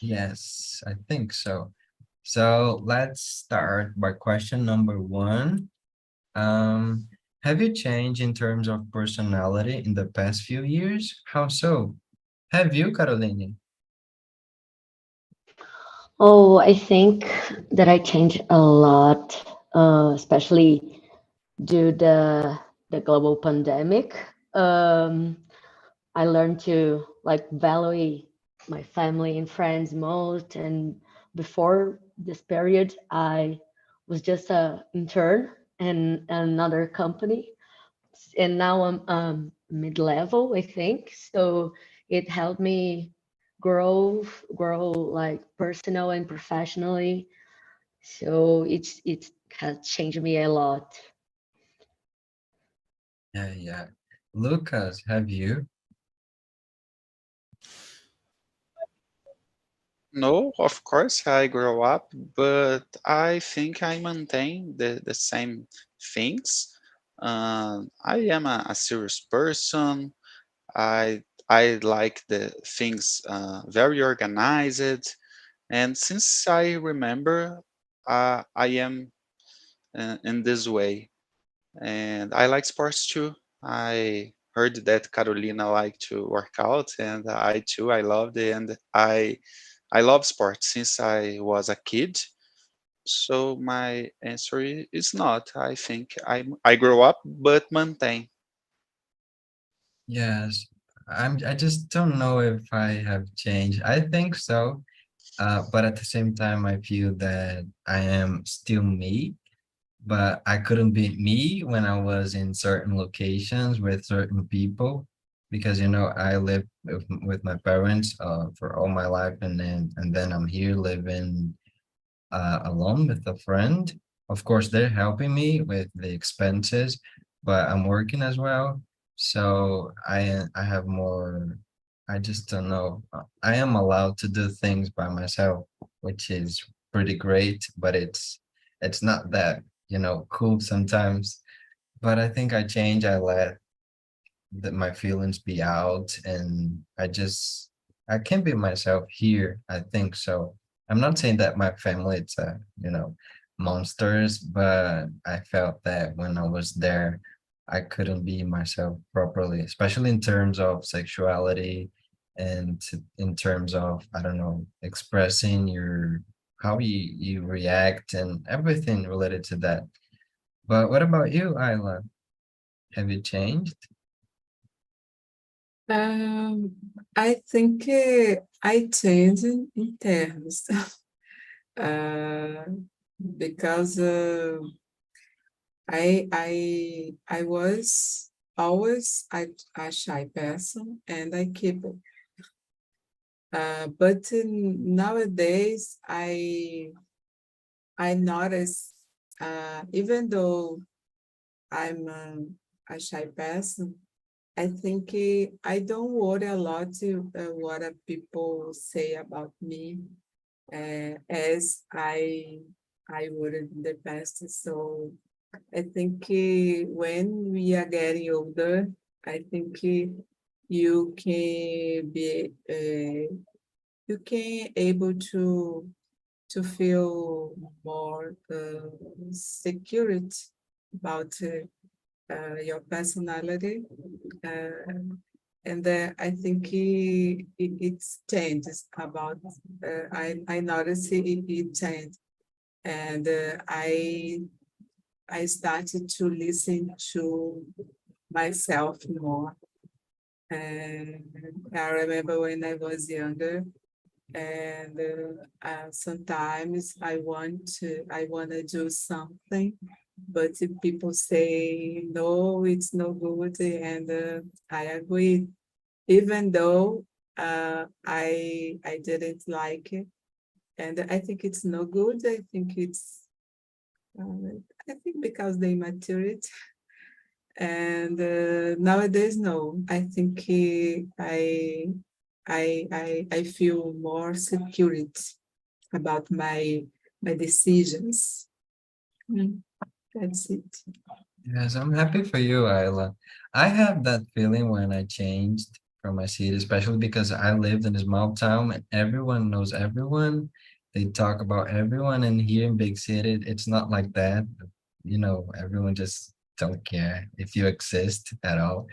Yes, I think so. So let's start by question number one. Um, have you changed in terms of personality in the past few years? How so? Have you, Caroline? Oh, I think that I changed a lot, especially due the global pandemic. Um, I learned to like value my family and friends most. And before this period, I was just a intern in another company, and now I'm mid-level, I think. So it helped me grow like personal and professionally. So it has changed me a lot. Yeah, yeah. Lucas, have you? No, of course I grow up, but I think I maintain the same things. I am a serious person. I like the things very organized, and since I remember, I am in this way. And I like sports too. I heard that Carolina liked to work out, and I too. I loved it, and I love sports since I was a kid. So my answer is not. I think I grow up but maintain. Yes. I just don't know if I have changed. I think so. But at the same time, I feel that I am still me, but I couldn't be me when I was in certain locations with certain people because I live with my parents for all my life, and then I'm here living alone with a friend. Of course, they're helping me with the expenses, but I'm working as well. So I have more. I just don't know. I am allowed to do things by myself, which is pretty great, but it's not that, cool sometimes. But I think I change. I let my feelings be out, and I can be myself here. I think so. I'm not saying that my family it's monsters, but I felt that when I was there, I couldn't be myself properly, especially in terms of sexuality and in terms of, I don't know, expressing your how you react and everything related to that. But what about you, Ayla? Have you changed? Um, I think I changed in terms uh, because I was always a shy person and I keep it. But nowadays I notice even though I'm a shy person, I think I don't worry a lot what people say about me as I would in the past. So I think when we are getting older, I think you can be you can able to feel more security about your personality. And I think it's changes about, I notice it changed. And I started to listen to myself more. And I remember when I was younger, and sometimes I want to do something, but if people say no, it's no good, and I agree, even though I didn't like it, and I think it's no good. I think it's I think because they matured, and nowadays no. I think I feel more security about my decisions. Mm, that's it. Yes, I'm happy for you, Ayla. I have that feeling when I changed from my city, especially because I lived in a small town and everyone knows everyone. They talk about everyone, and here in big city, it's not like that. You know, everyone just don't care if you exist at all.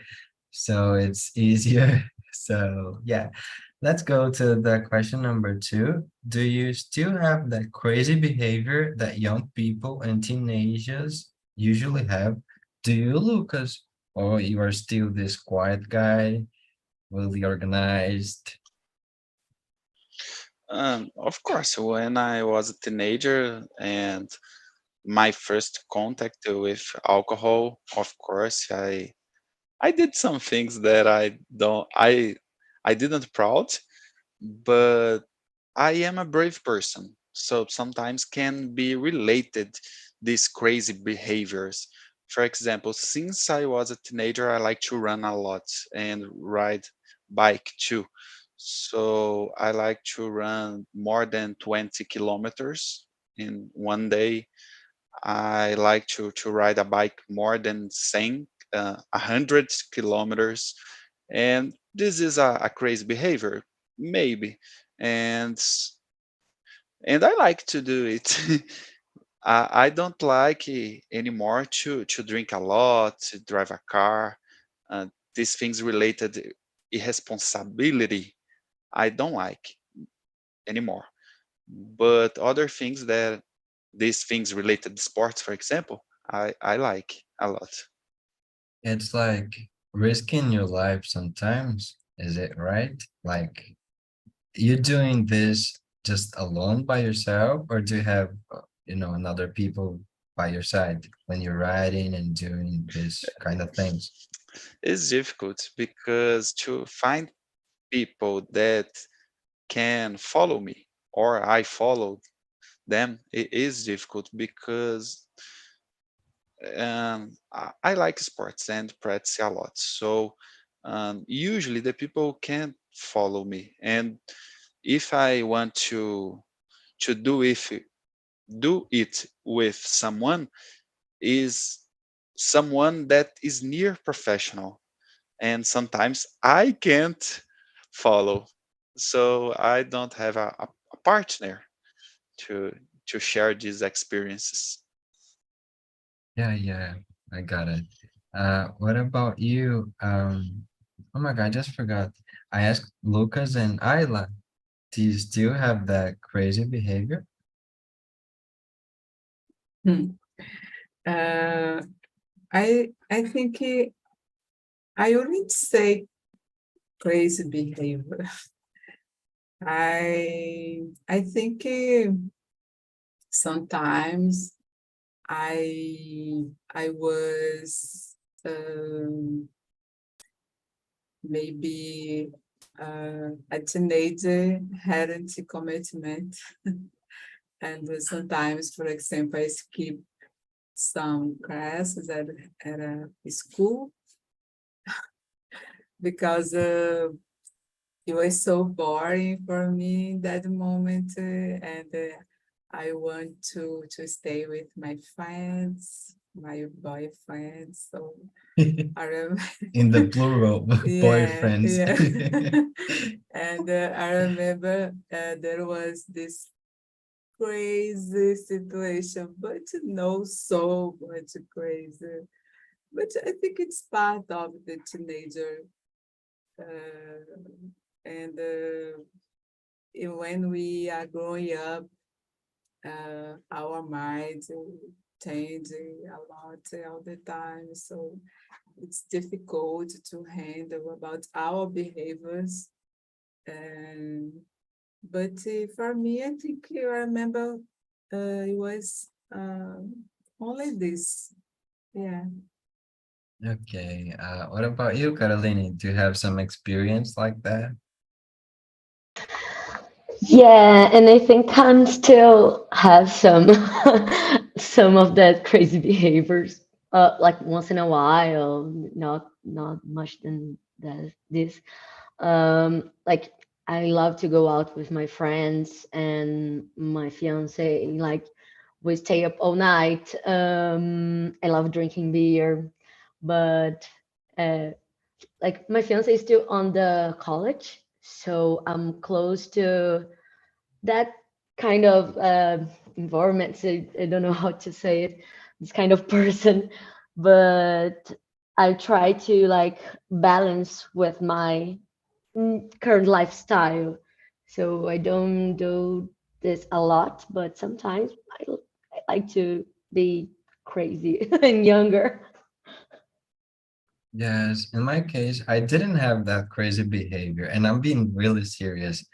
So it's easier. So yeah, let's go to the question number two. Do you still have that crazy behavior that young people and teenagers usually have? Do you, Lucas? Or you are still this quiet guy, really organized? Of course, when I was a teenager and my first contact with alcohol, of course, I did some things that I didn't proud, but I am a brave person, so sometimes can be related these crazy behaviors. For example, since I was a teenager, I like to run a lot and ride bike too. So I like to run more than 20 kilometers in one day. I like to ride a bike more than 100 kilometers. And this is a crazy behavior, maybe. And I like to do it. I don't like anymore to drink a lot, to drive a car. Uh, these things related irresponsibility, I don't like anymore. But other things that these things related to sports, for example, I like a lot. It's like risking your life sometimes, is it right? Like you doing this just alone by yourself, or do you have, another people by your side when you're riding and doing this kind of things? It's difficult because to find people that can follow me or I follow them, it is difficult because I like sports and practice a lot. So usually the people can't follow me, and if I want to do it with someone, is someone that is near professional, and sometimes I can't follow, so I don't have a partner to to share these experiences. Yeah, yeah, I got it. What about you? Oh my God, I just forgot. I asked Lucas and Ayla, do you still have that crazy behavior? Hmm. Uh, I think I wouldn't say crazy behavior. I think sometimes I was maybe a teenager hadn't commitment, and sometimes, for example, I skip some classes at a school because it was so boring for me in that moment, and I want to stay with my friends, my boyfriends. So I remember, In the plural, yeah, boyfriends. yeah. And I remember there was this crazy situation, but no, so much crazy. But I think it's part of the teenager. Uh, and when we are growing up, our minds change a lot all the time. So it's difficult to handle about our behaviors. And but for me, I think I remember it was only this. Yeah. Okay. What about you, Carolina? Do you have some experience like that? Yeah, and I think I'm still have some some of that crazy behaviors. Like once in a while, not much than that. This like I love to go out with my friends and my fiance. Like we stay up all night. I love drinking beer, but uh, like my fiance is still on the college, so I'm close to that kind of environment. So I don't know how to say it, this kind of person, but I try to like balance with my current lifestyle. So I don't do this a lot, but sometimes I like to be crazy and younger. Yes, in my case, I didn't have that crazy behavior, and I'm being really serious.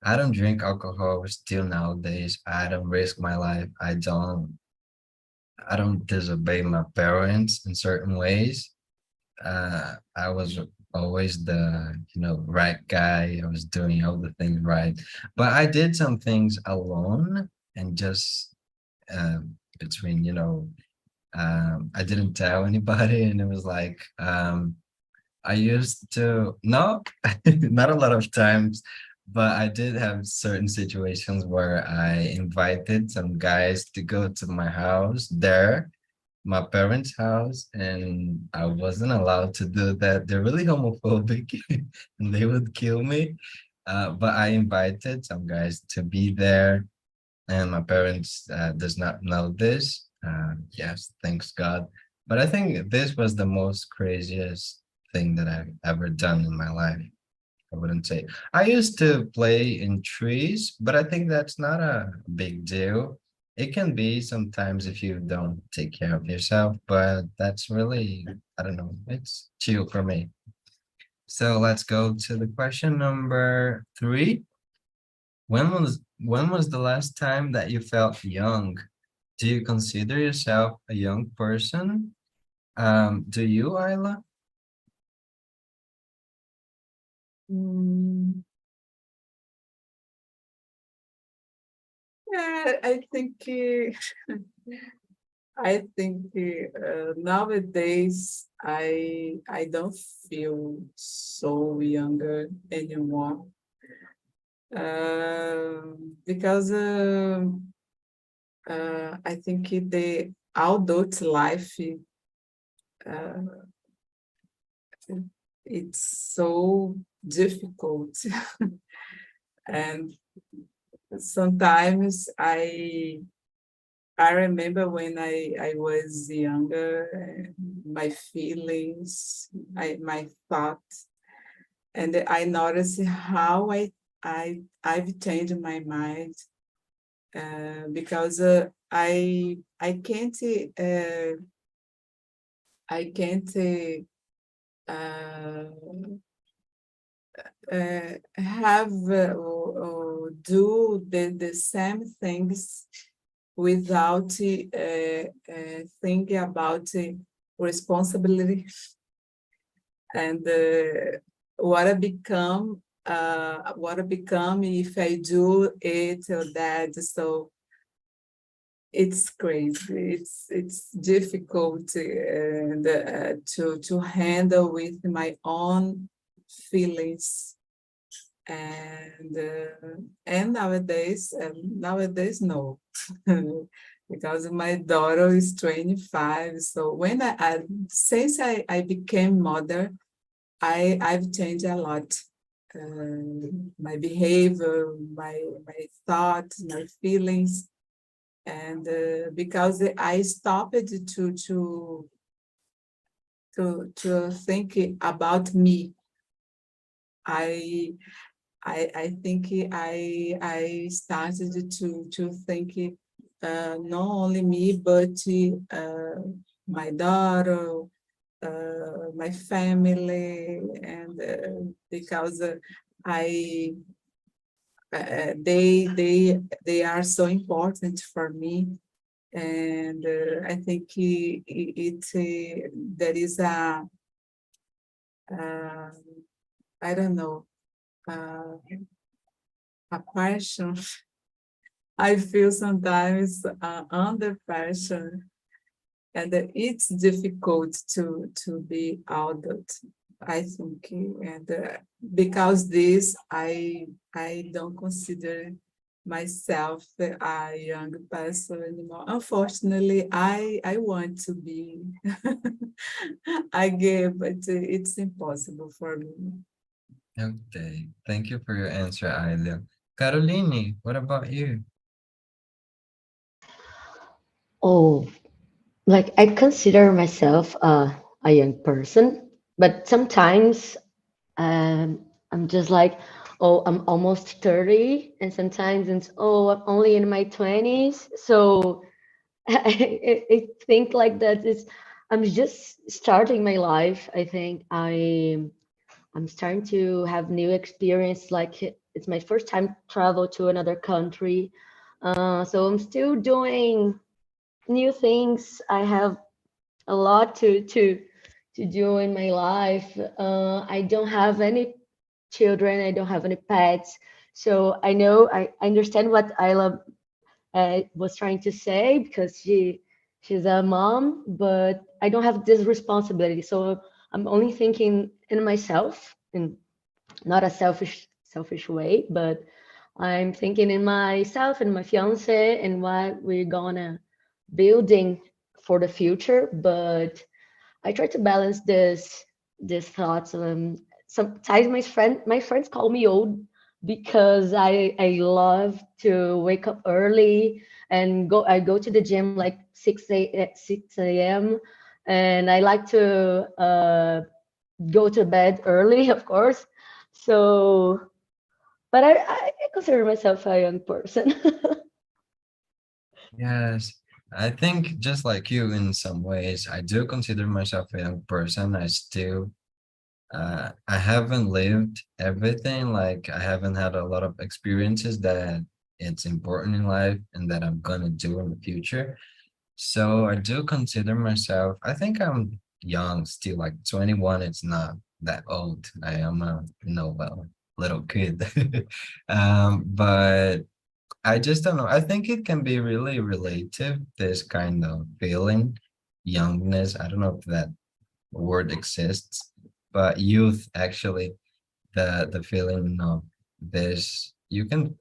I don't drink alcohol still nowadays. I don't risk my life. I don't disobey my parents in certain ways. I was always the, right guy. I was doing all the things right, but I did some things alone and just between, I didn't tell anybody, and it was like, I used to, no, not a lot of times, but I did have certain situations where I invited some guys to go to my house there, my parents' house, and I wasn't allowed to do that. They're really homophobic and they would kill me. But I invited some guys to be there, and my parents does not know this. Yes, thanks God. But I think this was the most craziest thing that I've ever done in my life. I wouldn't say. I used to play in trees, but I think that's not a big deal. It can be sometimes if you don't take care of yourself, but that's really, I don't know, it's chill for me. So let's go to the question number 3. When was the last time that you felt young? Do you consider yourself a young person? Do you, Ayla? Mm, yeah, I think nowadays I don't feel so younger anymore. Because I think the adult life uh, it's so difficult, and sometimes I remember when I was younger, my feelings, my thoughts, and I noticed how I've changed my mind, because I can't uh, have or do the same things without thinking about responsibility and what I become if I do it or that. So it's crazy. It's difficult to handle with my own feelings, and nowadays no, because my daughter is 25. So when since I became mother, I've changed a lot. My behavior, my thoughts, my feelings, and because I stopped to think about me. I I think I started to think not only me but my daughter, my family, and because I they are so important for me, and I think there is uh, I don't know, uh, a passion. I feel sometimes under passion, and it's difficult to be adult, I think, and because this I don't consider myself a young person anymore. Unfortunately, I want to be again, but it's impossible for me. Okay, thank you for your answer, Alia. Caroline, what about you? Oh, like I consider myself a young person, but sometimes I'm just like, oh, I'm almost 30, and sometimes it's, oh, I'm only in my 20s. So I think like that is, I'm just starting my life. I think I'm starting to have new experience. Like it's my first time travel to another country. So I'm still doing new things. I have a lot to do in my life. I don't have any children. I don't have any pets. So I know I understand what Isla was trying to say because she's a mom, but I don't have this responsibility. So I'm only thinking in myself, in not a selfish way, but I'm thinking in myself and my fiance and what we're gonna building for the future. But I try to balance this thoughts. Sometimes my friends call me old because I love to wake up early and go. I go to the gym like 6 a.m. and I like to go to bed early, of course. So, but I consider myself a young person. Yes, I think just like you in some ways, I do consider myself a young person. I haven't lived everything, like I haven't had a lot of experiences that it's important in life and that I'm gonna do in the future. So I do consider myself, I think I'm young still, like 21, it's not that old. I am a, well, little kid. But I just don't know. I think it can be really relative, this kind of feeling, youngness. I don't know if that word exists, but youth actually, the feeling of this, you can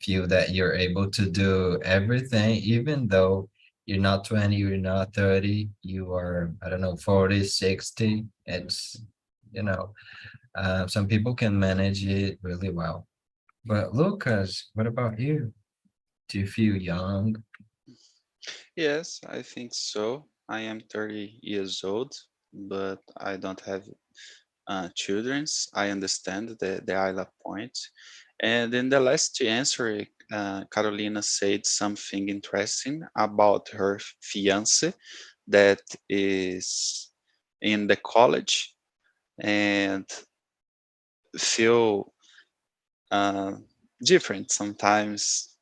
feel that you're able to do everything, even though you're not 20, you're not 30, you are, I don't know, 40, 60. It's, you know, some people can manage it really well. But Lucas, what about you? Do you feel young? Yes, I think so. I am 30 years old, but I don't have children's. I understand the ILA point. And in the last answer, Carolina said something interesting about her fiance that is in the college and feel uh, different sometimes,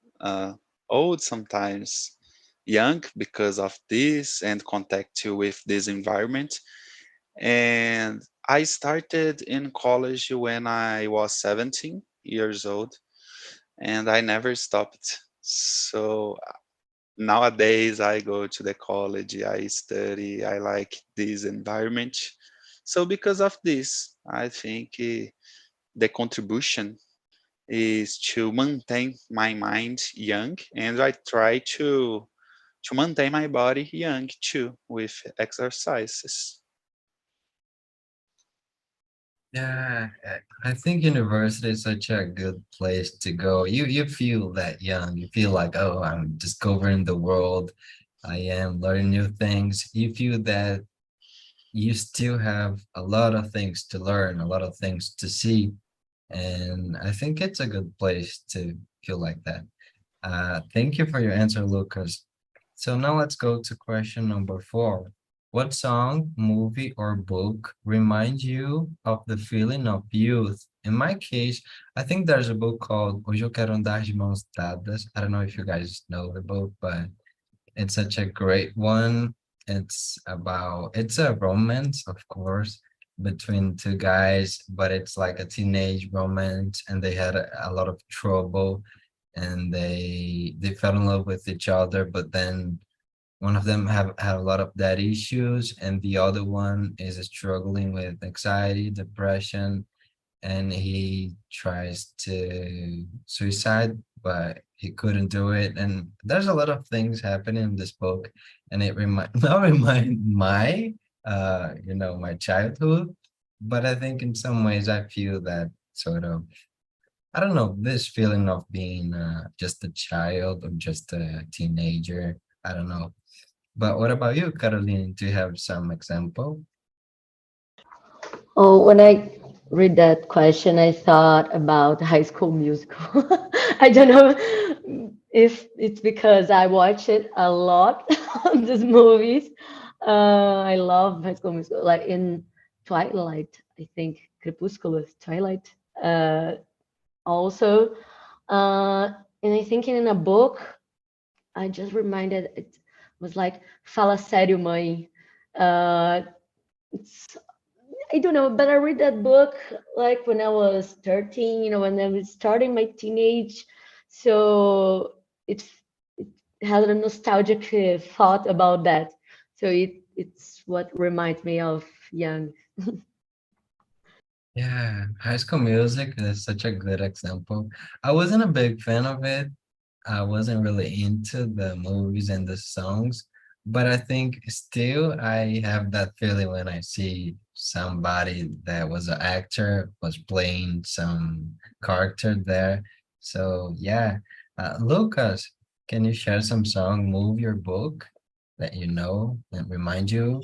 old, sometimes young because of this and contact you with this environment. And I started in college when I was 17 years old and I never stopped. So nowadays I go to the college, I study, I like this environment. So because of this, I think the contribution is to maintain my mind young and I try to maintain my body young too with exercises. Yeah, I think university is such a good place to go. You feel that young. You feel like, oh, I'm discovering the world. I am learning new things. You feel that you still have a lot of things to learn, a lot of things to see. And I think it's a good place to feel like that. Thank you for your answer, Lucas. So now let's go to question number 4. What song, movie, or book reminds you of the feeling of youth? In my case, I think there's a book called Hoje Eu Quero Andar de Mãos Dadas. I don't know if you guys know the book, but it's such a great one. It's a romance, of course, between two guys, but it's like a teenage romance, and they had a lot of trouble, and they fell in love with each other, but then one of them have had a lot of dad issues, and the other one is struggling with anxiety, depression, and he tries to suicide, but he couldn't do it. And there's a lot of things happening in this book, and it not remind my my childhood, but I think in some ways I feel that sort of, I don't know, this feeling of being just a child or just a teenager. I don't know. But what about you, Caroline? Do you have some example? Oh, when I read that question, I thought about High School Musical. I don't know if it's because I watch it a lot on these movies. I love High School Musical, like in Twilight, I think Crepúsculo is Twilight. Also, and I think in a book, I just reminded it was like Fala Sério, Mãe. Uh, it's I don't know, but I read that book like when I was 13, when I was starting my teenage. So it had a nostalgic thought about that. So it's what reminds me of young. Yeah, High School Music is such a good example. I wasn't a big fan of it. I wasn't really into the movies and the songs, but I think still I have that feeling when I see somebody that was an actor was playing some character there. So yeah, Lucas, can you share some song, movie, or book that you know that remind you?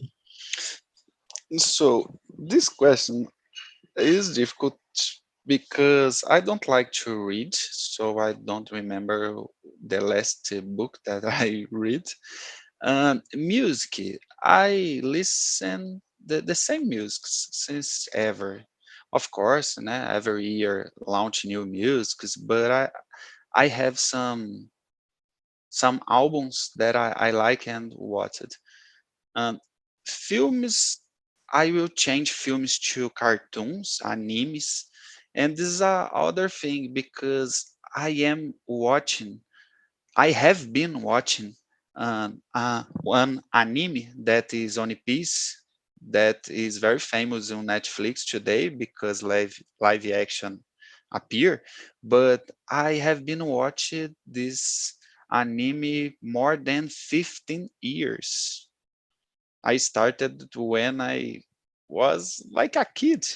So this question is difficult because I don't like to read, so I don't remember the last book that I read. Music, I listen the same music since ever. Of course, né, every year launch new musics, but I have some albums that I like and watched. Um, Films, I will change films to cartoons, animes, and this is a other thing because I have been watching one anime that is One Piece that is very famous on Netflix today because live action appear. But I have been watching this anime more than 15 years. I started when I was like a kid,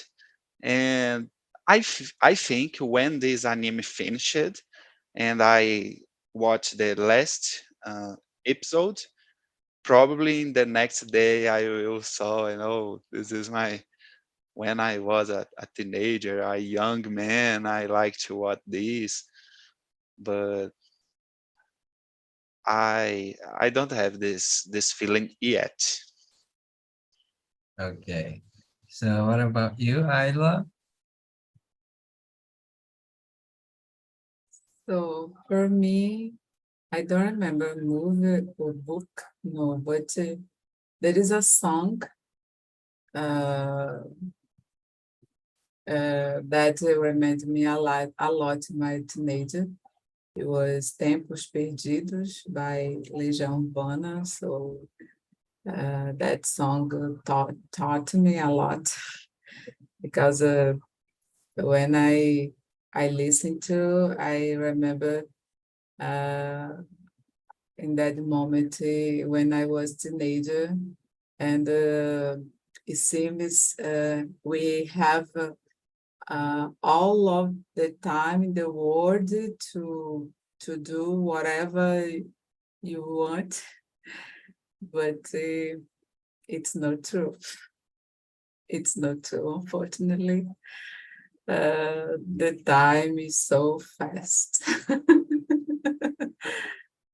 and I think when this anime finished and I watched the last episode, probably in the next day I will saw, this is my when I was a teenager, a young man, I like to watch this, but I don't have this feeling yet. Okay. So what about you, Ayla? So for me, I don't remember a movie or book, no, but there is a song uh, that reminds me a lot in my teenager. It was Tempos Perdidos by Legião Urbana. So that song taught me a lot because when I listened to, I remember uh, in that moment when I was teenager, and it seems we have all of the time in the world to do whatever you want, but it's not true. It's not true, unfortunately. The time is so fast.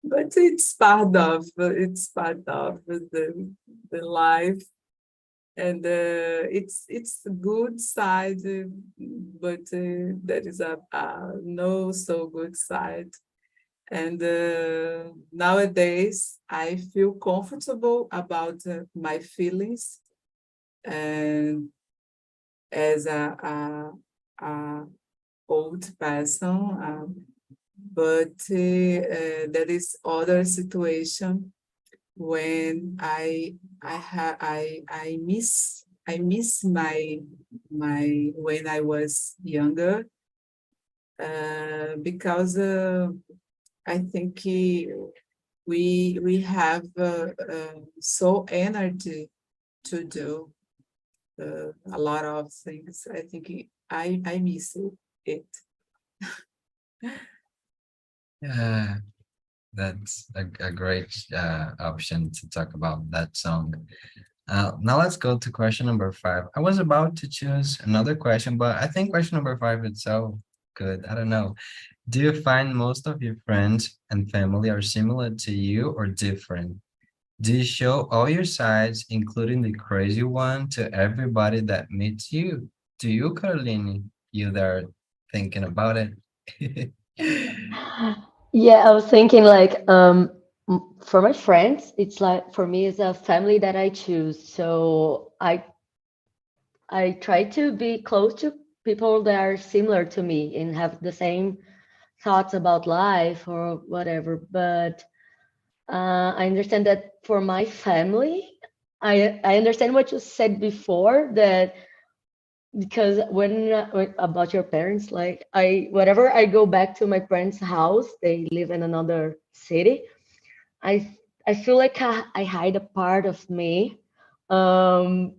But it's part of the life, and it's a good side, but there is a no so good side. And nowadays I feel comfortable about my feelings, and as a old person, but there is other situation when I miss I miss my when I was younger, because I think we have so energy to do a lot of things. I think I miss it. Yeah, that's a great option to talk about that song. Now let's go to question number 5. I was about to choose another question, but I think question number 5 is so good. I don't know. Do you find most of your friends and family are similar to you or different? Do you show all your sides, including the crazy one, to everybody that meets you? Do you, Caroline? You there thinking about it? Yeah, I was thinking like for my friends, it's like for me it's a family that I choose. So I try to be close to people that are similar to me and have the same thoughts about life or whatever. But I understand that for my family, I understand what you said before, that because when about your parents, like I whenever I go back to my parents' house, they live in another city. I feel like I hide a part of me, um,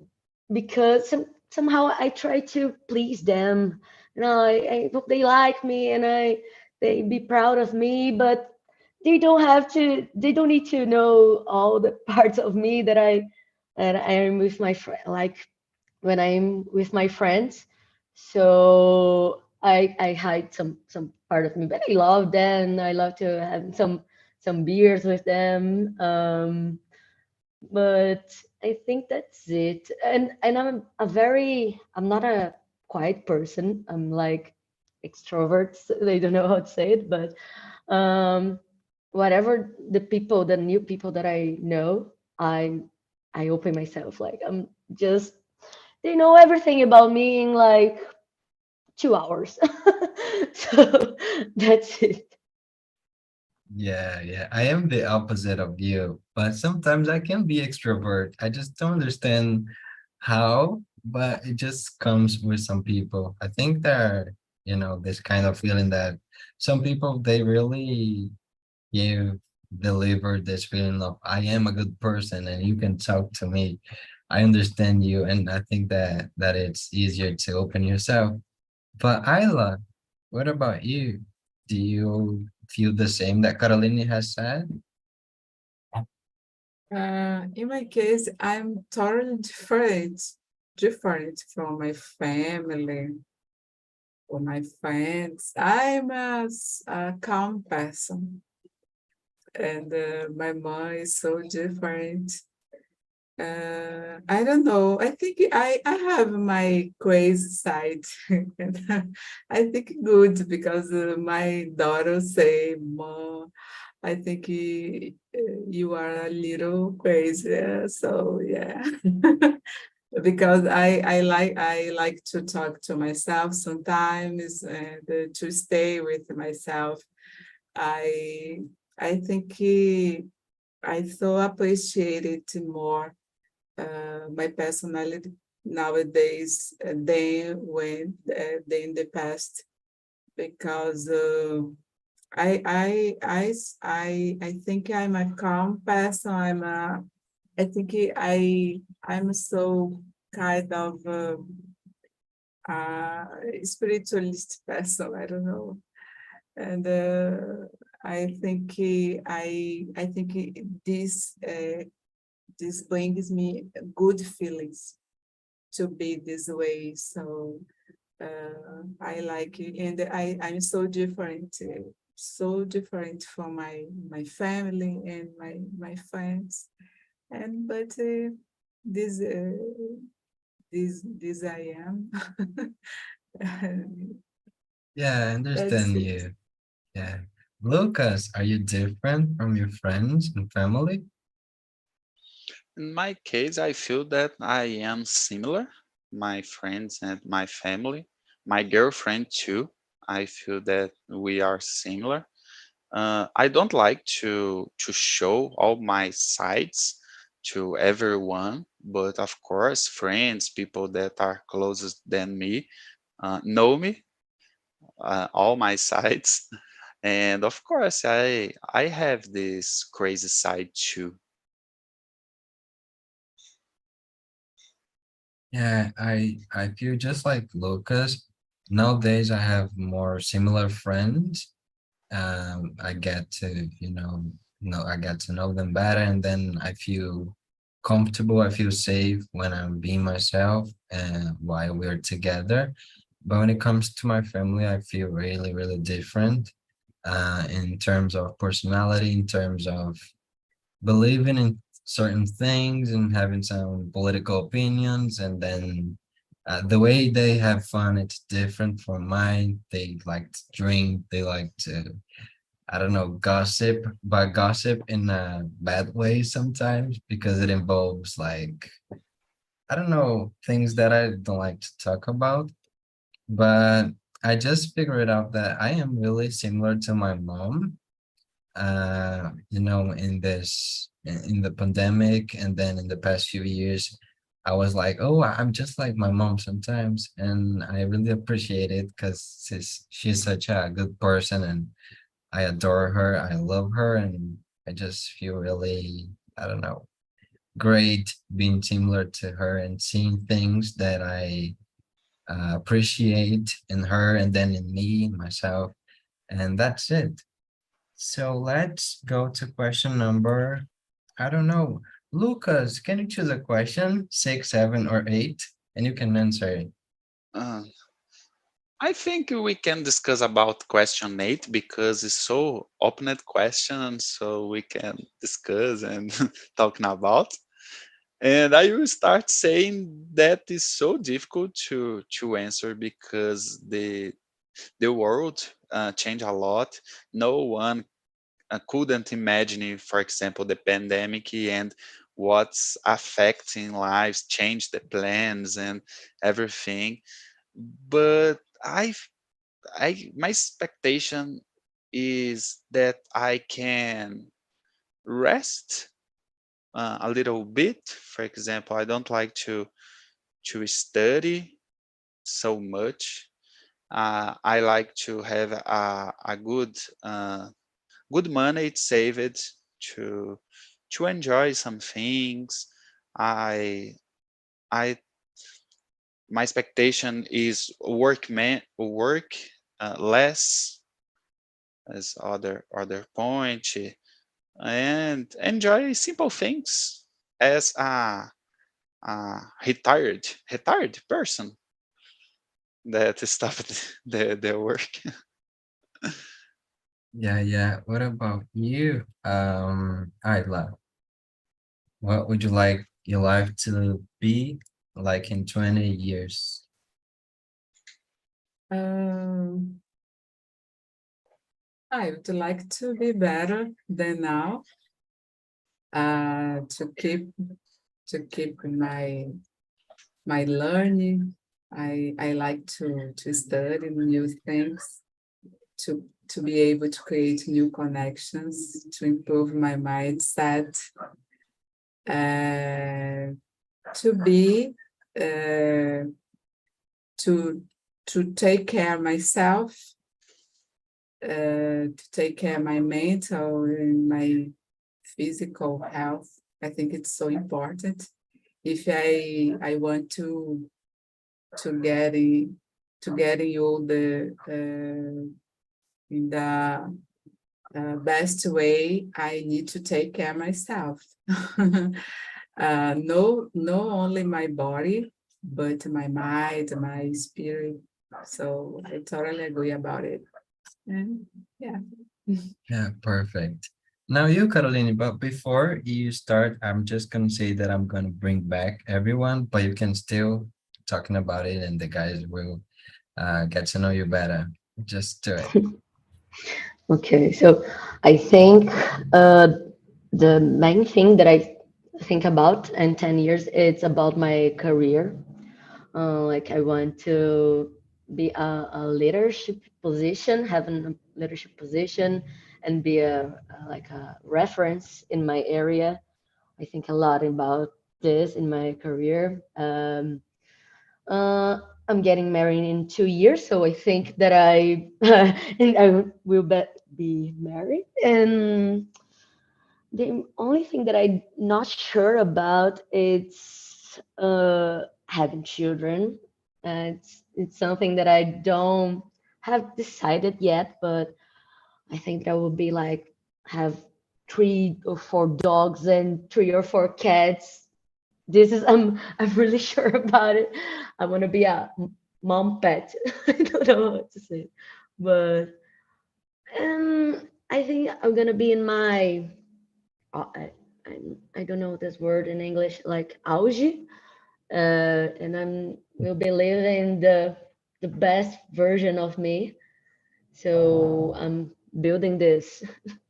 because somehow I try to please them. You know, I hope they like me and they be proud of me, but they don't have to. They don't need to know all the parts of me that I am with my friend. Like when I'm with my friends, so I hide some part of me, but I love them. I love to have some beers with them. But I think that's it. And I'm not a quiet person. I'm like extroverts. They don't know how to say it, but um, whatever the new people that I know, I open myself. Like I'm just they know everything about me in like 2 hours. So that's it. Yeah, yeah. I am the opposite of you, but sometimes I can be extrovert. I just don't understand how, but it just comes with some people. I think there, this kind of feeling that some people they really give deliver this feeling of I am a good person and you can talk to me. I understand you, and I think that it's easier to open yourself. But Ayla, what about you? Do you feel the same that Caroline has said? In my case, I'm totally different from my family or my friends. I'm a calm person, and my mom is so different. I don't know. I think I have my crazy side, and I think good because my daughter say, "Mom, I think you are a little crazy." So yeah, because I like to talk to myself sometimes and to stay with myself. I I think I so appreciate it more, my personality nowadays than than in the past, because I think I'm a calm person. I think I'm so kind of spiritualist person. I don't know, and I think this brings me good feelings to be this way. So I like it, and I'm so different from my family and my friends. And but this this I am. And Yeah, I that's understand it. you. Yeah. Lucas, are you different from your friends and family? In my case, I feel that I am similar. My friends and my family, my girlfriend too. I feel that we are similar. I don't like to show all my sides to everyone, but of course, friends, people that are closest than me, know me, all my sides, and of course, I have this crazy side too. Yeah, I feel just like Lucas. Nowadays, I have more similar friends. I get to, I get to know them better, and then I feel comfortable. I feel safe when I'm being myself and while we're together. But when it comes to my family, I feel really, really different in terms of personality, in terms of believing in certain things and having some political opinions, and then the way they have fun, it's different from mine. They like to drink, they like to, I don't know, gossip, but gossip in a bad way sometimes because it involves like, I don't know, things that I don't like to talk about. But I just figured out that I am really similar to my mom, in the pandemic, and then in the past few years, I was like, oh, I'm just like my mom sometimes, and I really appreciate it because she's such a good person, and I adore her, I love her, and I just feel really, I don't know, great being similar to her and seeing things that I appreciate in her and then in me, myself, and that's it. So let's go to question number, I don't know. Lucas, can you choose a question, six, seven, or eight? And you can answer it. Uh, I think we can discuss about question 8 because it's so open question, so we can discuss and talking about. And I will start saying that is so difficult to answer because the world changed a lot. No one couldn't imagine, for example, the pandemic and what's affecting lives, change the plans and everything. But my expectation is that I can rest a little bit. For example, I don't like to study so much. I like to have a good money saved to to enjoy some things. I I my expectation is work less as other point and enjoy simple things as a retired person that stopped the work. Yeah, yeah. What about you? Ayla, what would you like your life to be like in 20 years? Um, I would like to be better than now, to keep my learning. I like to study new things, to be able to create new connections, to improve my mindset, uh, to be uh, to to take care of myself, to take care of my mental and my physical health. I think it's so important. If I want to get in to getting all the in the best way, I need to take care of myself. No only my body, but my mind, my spirit. So I totally agree about it. And yeah. Yeah, perfect. Now you, Caroline, but before you start, I'm just gonna say that I'm gonna bring back everyone, but you can still talking about it and the guys will get to know you better. Just do it. Okay, so I think the main thing that I think about in 10 years, it's about my career. Like I want to be a leadership position, have a leadership position, and be like a reference in my area. I think a lot about this in my career. I'm getting married in 2 years, so I think that and I will be married. And the only thing that I'm not sure about is having children. It's something that I don't have decided yet, but I think that would be like have 3 or 4 dogs and 3 or 4 cats. This is I'm really sure about it. I want to be a mom pet. I don't know what to say, but I think I'm gonna be in my I, I don't know this word in English, like auge, and I'm will be living the best version of me. So I'm building this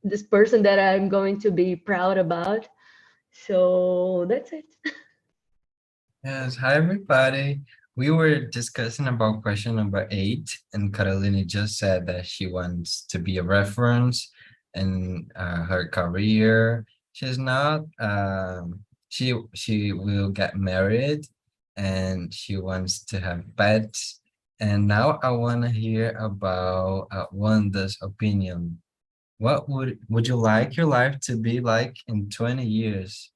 this person that I'm going to be proud about. So that's it. Yes, hi everybody. We were discussing about question number 8, and Carolina just said that she wants to be a reference in her career. She's not. She will get married, and she wants to have pets. And now I want to hear about Wanda's opinion. What would you like your life to be like in 20 years?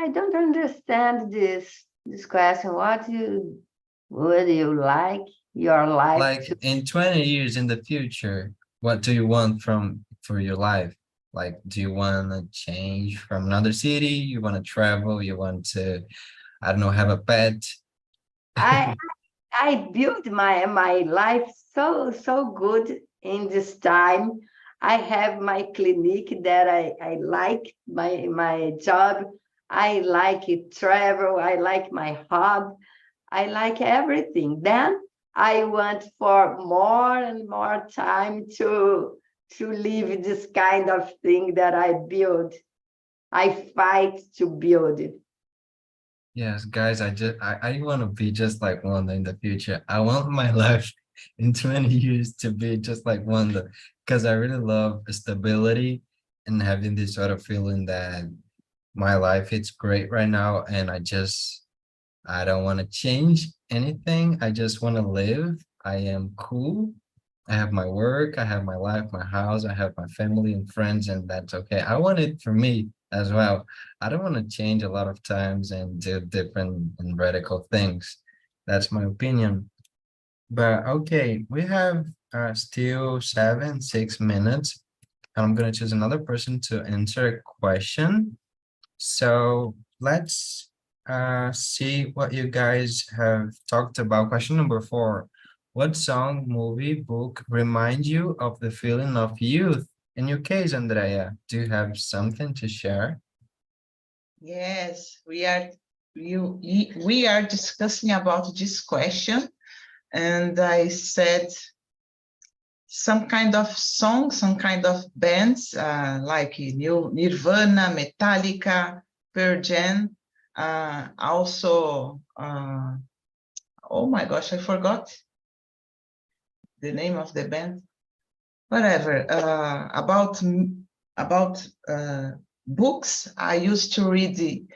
I don't understand this question. What you would you like your life Like to? in 20 years in the future, what do you want for your life? Like, do you want to change from another city? You want to travel? You want to, I don't know, have a pet? I I built my life so good in this time. I have my clinic that I like my job. I like it travel. I like my hobby. I like everything. Then I want for more and more time to live this kind of thing that I build. I fight to build it. Yes, guys, I want to be just like Wanda in the future. I want my life in 20 years to be just like Wanda because I really love stability and having this sort of feeling that my life it's great right now and I don't want to change anything. I just want to live. I am cool. I have my work, I have my life, my house, I have my family and friends, and that's okay. I want it for me as well. I don't want to change a lot of times and do different and radical things. That's my opinion. But okay, we have still 6 minutes. I'm gonna choose another person to answer a question. So let's see what you guys have talked about. Question number 4. What song, movie, book remind you of the feeling of youth? In your case, Andrea, do you have something to share? Yes, we are discussing about this question, and I said some kind of song, some kind of bands like Nirvana, Metallica, Pearl Jam, also. Oh my gosh, I forgot the name of the band. Whatever. About books, I used to read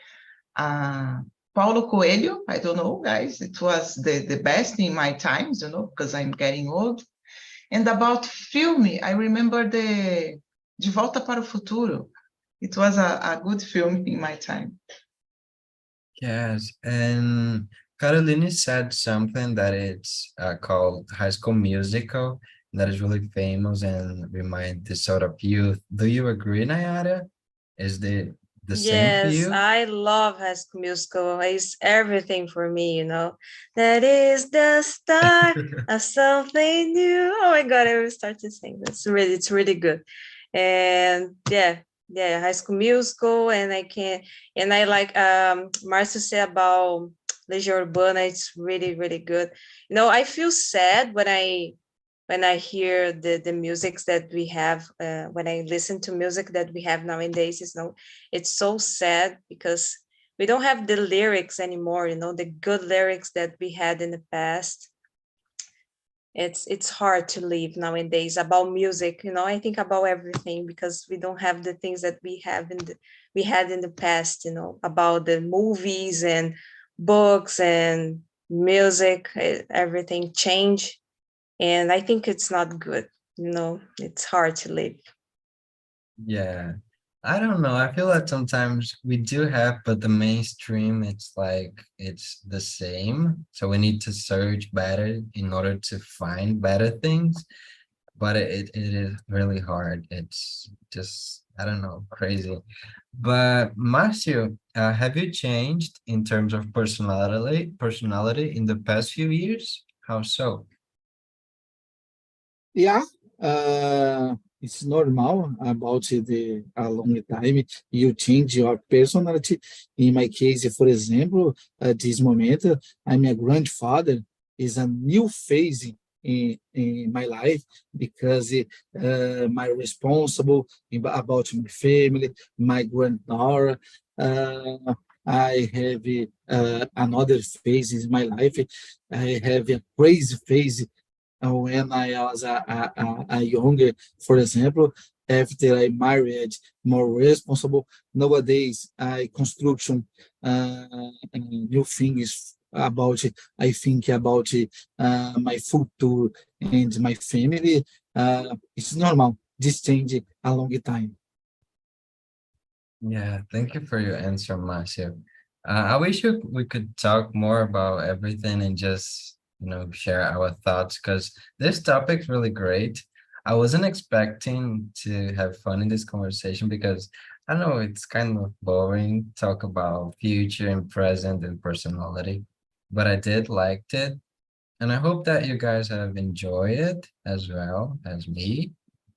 Paulo Coelho. I don't know, guys. It was the best in my times, because I'm getting old. And about film, I remember the De Volta para o Futuro. It was a good film in my time. Yes, and Caroline said something that it's called High School Musical that is really famous and remind the sort of youth. Do you agree, Nayara? Is the same for Yes, you? I love High School Musical. It's everything for me. That is the start of something new. Oh my God, I will start to sing. It's really good. And yeah, High School Musical, and I like Marcio said about Legião Urbana. It's really, really good. I feel sad when I hear the music that we have, when I listen to music that we have nowadays, it's so sad because we don't have the lyrics anymore, the good lyrics that we had in the past. it's hard to live nowadays. About music, I think about everything, because we don't have the things that we had in the past, about the movies and books and music. Everything changed, and I think it's not good. It's hard to live. Yeah. I don't know. I feel like sometimes we do have, but the mainstream, it's like it's the same. So we need to search better in order to find better things. But it is really hard. It's just, I don't know, crazy. But Marcio, have you changed in terms of personality in the past few years? How so? Yeah, it's normal about the a long time. You change your personality. In my case, for example, at this moment, I'm a grandfather. Is a new phase in my life because my responsible about my family, my granddaughter. I have another phase in my life. I have a crazy phase when I was a younger, for example, after I married, more responsible. Nowadays, I construction new things about. I think about my future and my family. It's normal. This change a long time. Yeah, thank you for your answer, Marcio. I wish we could talk more about everything and just, share our thoughts because this topic's really great. I wasn't expecting to have fun in this conversation because I know it's kind of boring talk about future and present and personality, but I did liked it. And I hope that you guys have enjoyed it as well as me.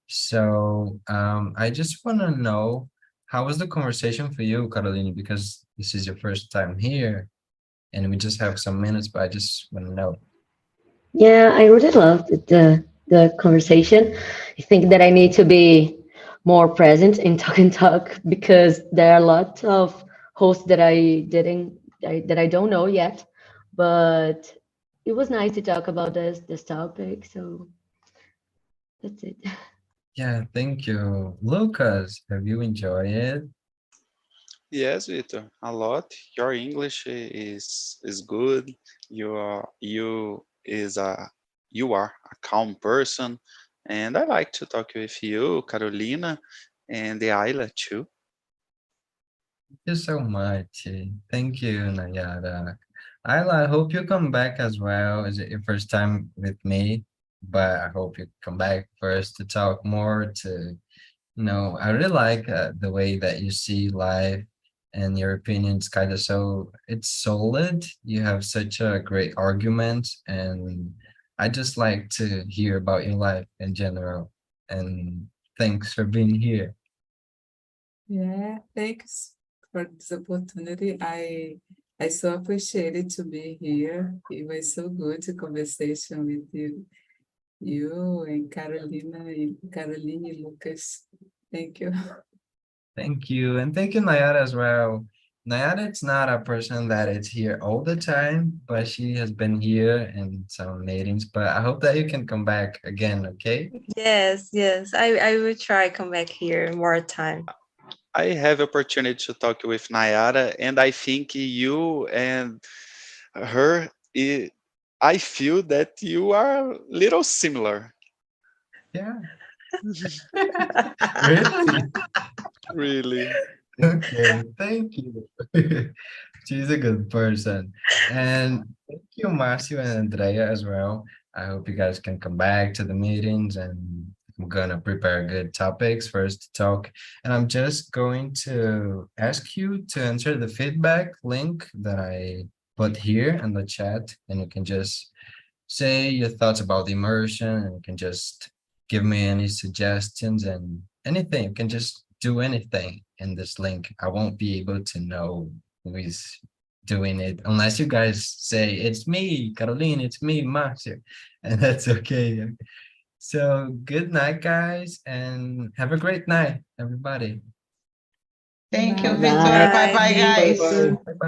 So I just want to know how was the conversation for you, Caroline? Because this is your first time here and we just have some minutes, but I just want to know. Yeah, I really loved the conversation. I think that I need to be more present in Talk and Talk because there are a lot of hosts that that I don't know yet, but it was nice to talk about this topic. So that's it. Yeah, thank you. Lucas, have you enjoyed it? Yes, Victor, a lot. Your English is good. You are a calm person, and I like to talk with you, Carolina, and the Ayla too. Thank you so much. Thank you, Nayara. I hope you come back as well. Is it your first time with me? But I hope you come back first to talk more to No, I really like the way that you see life and your opinions kind of so it's solid. You have such a great argument, and I just like to hear about your life in general. And thanks for being here. Yeah, thanks for this opportunity. I so appreciated to be here. It was so good to conversation with you and Caroline and Lucas. Thank you. Thank you, and thank you, Nayara, as well. Nayara, it's not a person that is here all the time, but she has been here in some meetings. But I hope that you can come back again, okay? Yes, I will try come back here more time. I have opportunity to talk with Nayara, and I think you and her, I feel that you are a little similar. Yeah. Really? Really. Okay, thank you. She's a good person. And thank you, Marcio and Andrea, as well. I hope you guys can come back to the meetings and I'm gonna prepare good topics for us to talk. And I'm just going to ask you to answer the feedback link that I put here in the chat, and you can just say your thoughts about the immersion, and you can just give me any suggestions and anything. You can just do anything in this link. I won't be able to know who is doing it unless you guys say it's me, Caroline, it's me, Marcio, and that's okay. So good night, guys, and have a great night, everybody. Thank you, Bye. Victor. Bye. Bye bye, Thank guys. you. Bye bye.